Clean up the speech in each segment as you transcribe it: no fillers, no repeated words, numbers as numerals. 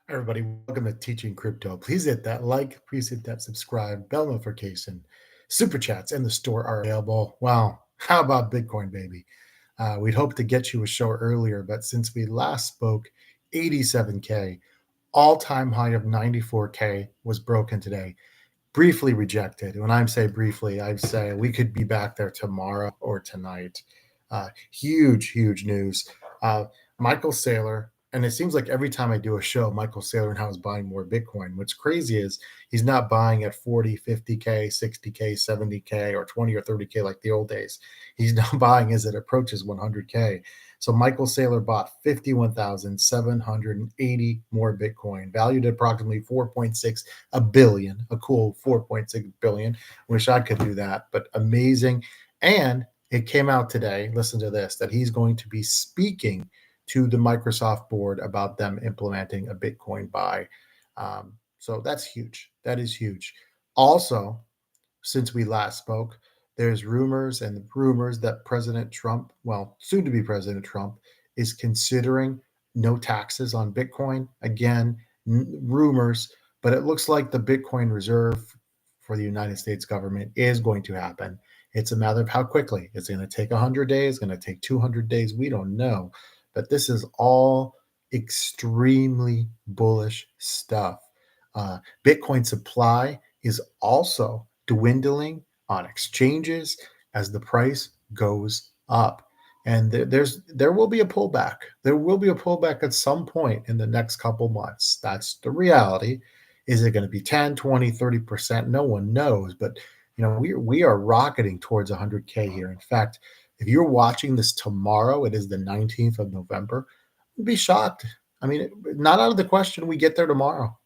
Everybody, welcome to Teaching Crypto. Please hit that like, please hit that subscribe, bell notification. Super chats in the store are available. Wow, how about Bitcoin, baby? We'd hoped to get you a show earlier, but since we last spoke, 87K, all-time high of 94K was broken today. Briefly rejected. When I say briefly, I say we could be back there tomorrow or tonight. Huge news. Michael Saylor, and it seems like every time I do a show, Michael Saylor and how he's buying more Bitcoin. What's crazy is he's not buying at 40, 50K, 60K, 70K, or 20 or 30K like the old days. He's now buying as it approaches 100K. So Michael Saylor bought 51,780 more Bitcoin, valued at approximately 4.6 a billion, a cool 4.6 billion. Wish I could do that, but amazing. And it came out today, listen to this, that he's going to be speaking to the Microsoft board about them implementing a Bitcoin buy. So that's huge. That is huge. Also, since we last spoke, there's rumors that President Trump, well, soon to be President Trump, is considering no taxes on Bitcoin. Again, rumors, but it looks like the Bitcoin reserve for the United States government is going to happen. It's a matter of how quickly. It's going to take 100 days, going to take 200 days. We don't know. But this is all extremely bullish stuff. Bitcoin supply is also dwindling on exchanges as the price goes up. And there will be a pullback. There will be a pullback at some point in the next couple months. That's the reality. Is it going to be 10, 20, 30%? No one knows. But we are rocketing towards 100K here. In fact, if you're watching this tomorrow, it is the 19th of November, I'd be shocked. I mean, not out of the question we get there tomorrow.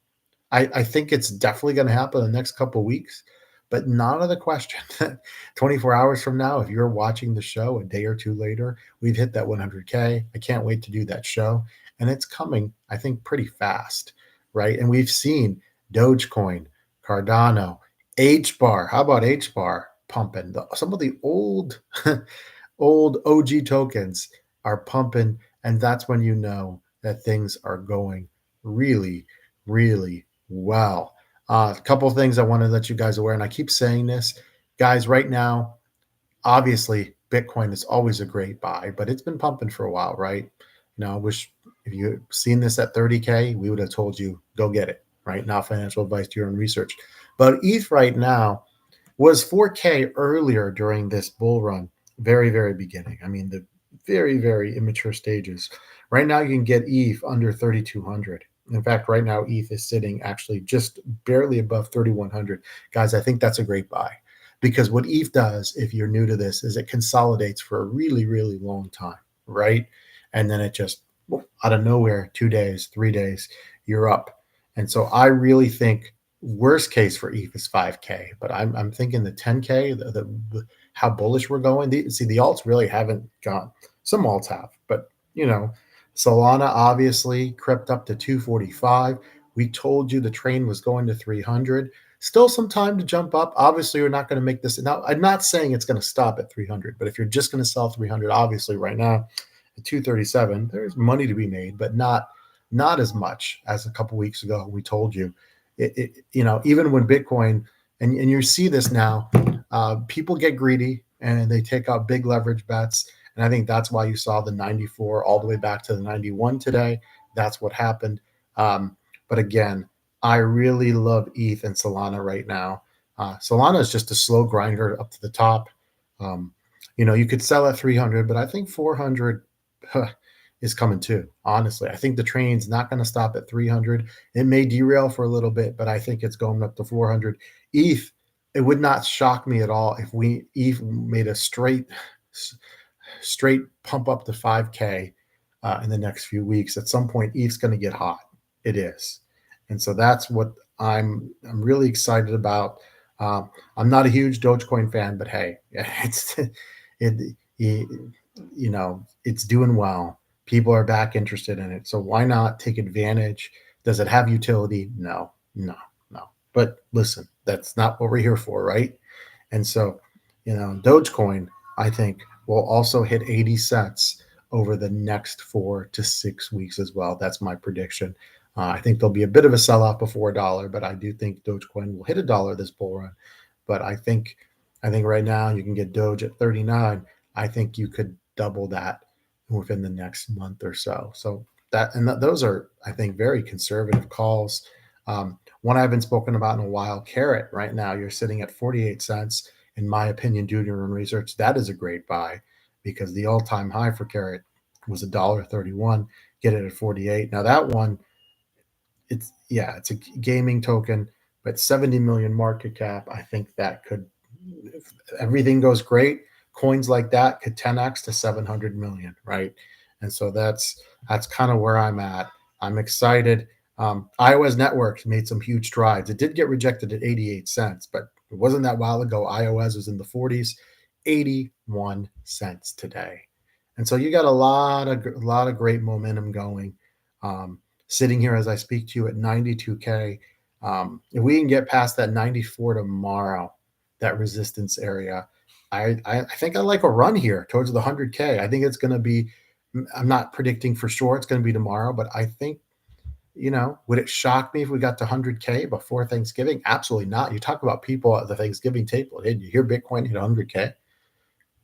I think it's definitely going to happen in the next couple of weeks, but not out of the question. 24 hours from now, if you're watching the show a day or two later, we've hit that 100K. I can't wait to do that show. And it's coming, I think, pretty fast, right? And we've seen Dogecoin, Cardano, HBAR. How about HBAR pumping? Some of the old, old OG tokens are pumping, and that's when you know that things are going really well. A couple of things I want to let you guys aware, and I keep saying this, guys, right now, obviously, Bitcoin is always a great buy, but it's been pumping for a while, right? I wish if you had seen this at 30K, we would have told you, go get it, right? Not financial advice to your own research. But ETH right now was 4K earlier during this bull run, very beginning. I mean, the very immature stages. Right now, you can get ETH under 3,200. In fact, right now, ETH is sitting actually just barely above 3,100. Guys, I think that's a great buy because what ETH does, if you're new to this, is it consolidates for a really long time, right? And then it just, out of nowhere, 2 days, 3 days, you're up. And so I really think worst case for ETH is 5K, but I'm thinking the 10K, how bullish we're going. The alts really haven't gone. Some alts have, but Solana obviously crept up to 245. We told you the train was going to 300. Still some time to jump up. Obviously, we're not going to make this. Now, I'm not saying it's going to stop at 300, but if you're just going to sell 300, obviously right now at 237, there's money to be made, but not as much as a couple weeks ago. We told you, even when Bitcoin, and you see this now, people get greedy and they take out big leverage bets. And I think that's why you saw the 94 all the way back to the 91 today. That's what happened. But again, I really love ETH and Solana right now. Solana is just a slow grinder up to the top. You could sell at 300, but I think 400 is coming too. Honestly, I think the train's not going to stop at 300. It may derail for a little bit, but I think it's going up to 400. ETH, it would not shock me at all if ETH made a straight pump up to 5K in the next few weeks. At some point, ETH's going to get hot. It is. And so that's what I'm really excited about. I'm not a huge Dogecoin fan, but hey, it's doing well. People are back interested in it. So why not take advantage? Does it have utility? No. But listen, that's not what we're here for, right? And so, Dogecoin, I think, will also hit 80 cents over the next 4 to 6 weeks as well. That's my prediction. I think there'll be a bit of a sell-off before a dollar, but I do think Dogecoin will hit a dollar this bull run. But I think right now you can get Doge at 39. I think you could double that within the next month or so. So those are, I think, very conservative calls. One I haven't spoken about in a while, Carrot. Right now, you're sitting at 48 cents. In my opinion, due to your own research, that is a great buy because the all-time high for Carrot was $1.31. Get it at 48. Now that one, it's a gaming token, but 70 million market cap. I think that could, if everything goes great, coins like that could 10x to 700 million, right? And so that's kind of where I'm at. I'm excited. iOS Networks made some huge strides. It did get rejected at 88 cents, but it wasn't that while ago. iOS was in the 40s, 81 cents today. And so you got a lot of great momentum going. Sitting here as I speak to you at 92K. If we can get past that 94 tomorrow, that resistance area, I think I like a run here towards the 100K. I think it's going to be, I'm not predicting for sure it's going to be tomorrow, but I think, would it shock me if we got to 100K before Thanksgiving? Absolutely not. You talk about people at the Thanksgiving table. Did you hear Bitcoin hit 100K?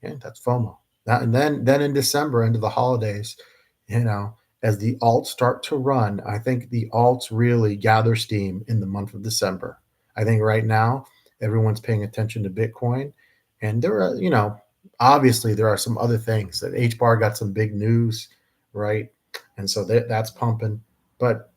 Yeah, that's FOMO. And then in December, into the holidays, as the alts start to run, I think the alts really gather steam in the month of December. I think right now everyone's paying attention to Bitcoin, and there are, obviously there are some other things that HBAR got some big news, right? And so that's pumping, but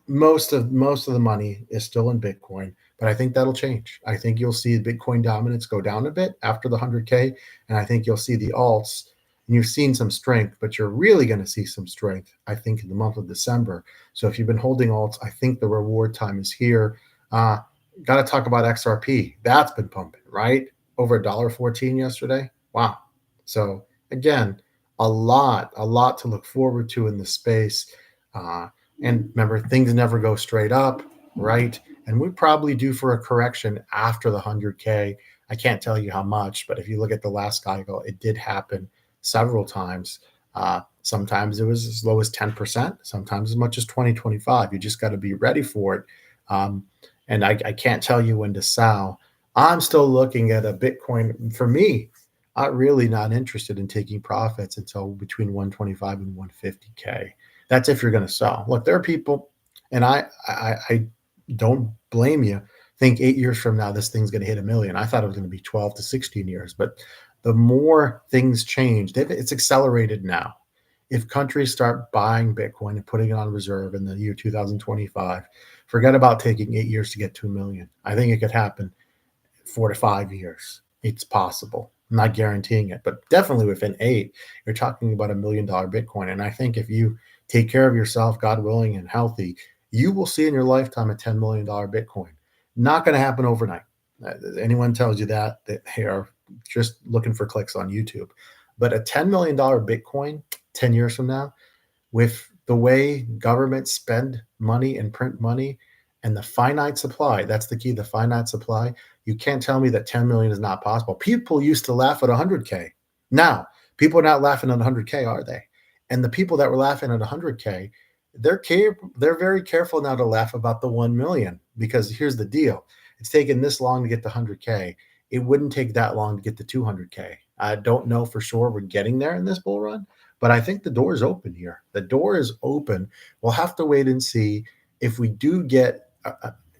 most of the money is still in Bitcoin, but I think that'll change. I think you'll see Bitcoin dominance go down a bit after the 100K, and I think you'll see the alts. And you've seen some strength, but you're really going to see some strength, I think, in the month of December. So if you've been holding alts, I think the reward time is here. Got to talk about XRP. That's been pumping, right? Over $1.14 yesterday. Wow. So again, a lot to look forward to in the space. And remember, things never go straight up, right? And we probably due for a correction after the 100K. I can't tell you how much, but if you look at the last cycle, it did happen several times. Sometimes it was as low as 10%, sometimes as much as 20, 25. You just got to be ready for it. And I can't tell you when to sell. I'm still looking at a Bitcoin. For me, I'm really not interested in taking profits until between 125 and 150K. That's if you're going to sell. Look, there are people, and I don't blame you, think 8 years from now, this thing's going to hit 1 million. I thought it was going to be 12 to 16 years, but the more things change, it's accelerated now. If countries start buying Bitcoin and putting it on reserve in the year 2025, forget about taking 8 years to get to 1 million. I think it could happen 4 to 5 years. It's possible. I'm not guaranteeing it, but definitely within 8, you're talking about $1 million Bitcoin. And I think if you take care of yourself, God willing, and healthy, you will see in your lifetime a $10 million Bitcoin. Not going to happen overnight. Anyone tells you that they are just looking for clicks on YouTube. But a $10 million Bitcoin 10 years from now, with the way governments spend money and print money and the finite supply, that's the key, the finite supply, you can't tell me that 10 million is not possible. People used to laugh at 100K. Now, people are not laughing at 100K, are they? And the people that were laughing at 100K, they're very careful now to laugh about the 1 million, because here's the deal. It's taken this long to get to 100K. It wouldn't take that long to get to 200K. I don't know for sure we're getting there in this bull run, but I think the door is open here. The door is open. We'll have to wait and see if we do get,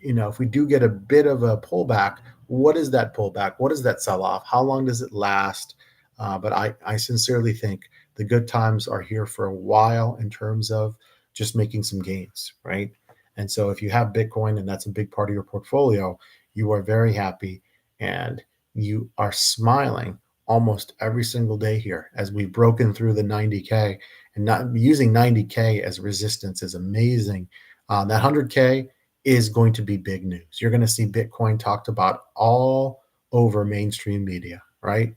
if we do get a bit of a pullback. What is that pullback? What is that sell-off? How long does it last? But I sincerely think the good times are here for a while in terms of just making some gains, right? And so if you have Bitcoin and that's a big part of your portfolio, you are very happy and you are smiling almost every single day here as we've broken through the 90K, and not using 90K as resistance is amazing. That 100K is going to be big news. You're going to see Bitcoin talked about all over mainstream media, right?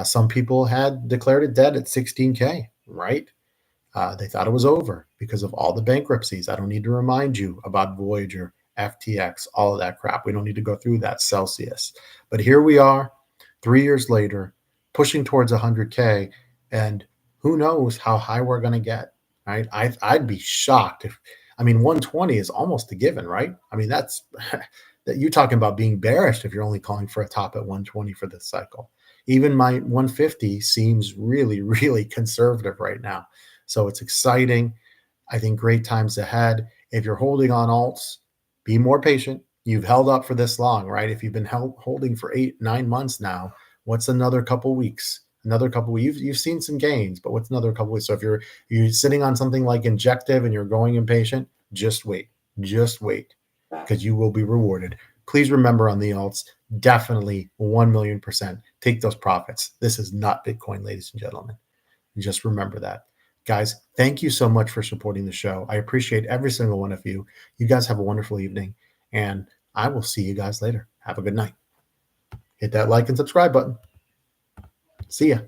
Some people had declared it dead at 16K, right? They thought it was over because of all the bankruptcies. I don't need to remind you about Voyager, FTX, all of that crap. We don't need to go through that, Celsius. But here we are, 3 years later, pushing towards 100K. And Who knows how high we're going to get, right? I'd be shocked if, I mean, 120 is almost a given, right? I mean, that's that you're talking about being bearish if you're only calling for a top at 120 for this cycle. Even my 150 seems really, really conservative right now. So it's exciting. I think great times ahead. If you're holding on alts, be more patient. You've held up for this long, right? If you've been holding for 8, 9 months now, what's another couple weeks? Another couple weeks. You've seen some gains, but what's another couple weeks? So if you're sitting on something like Injective and you're going impatient, just wait. Just wait, because you will be rewarded. Please remember on the alts, definitely 1,000,000% take those profits. This is not Bitcoin, ladies and gentlemen. Just remember that. Guys, thank you so much for supporting the show. I appreciate every single one of you. You guys have a wonderful evening, and I will see you guys later. Have a good night. Hit that like and subscribe button. See ya.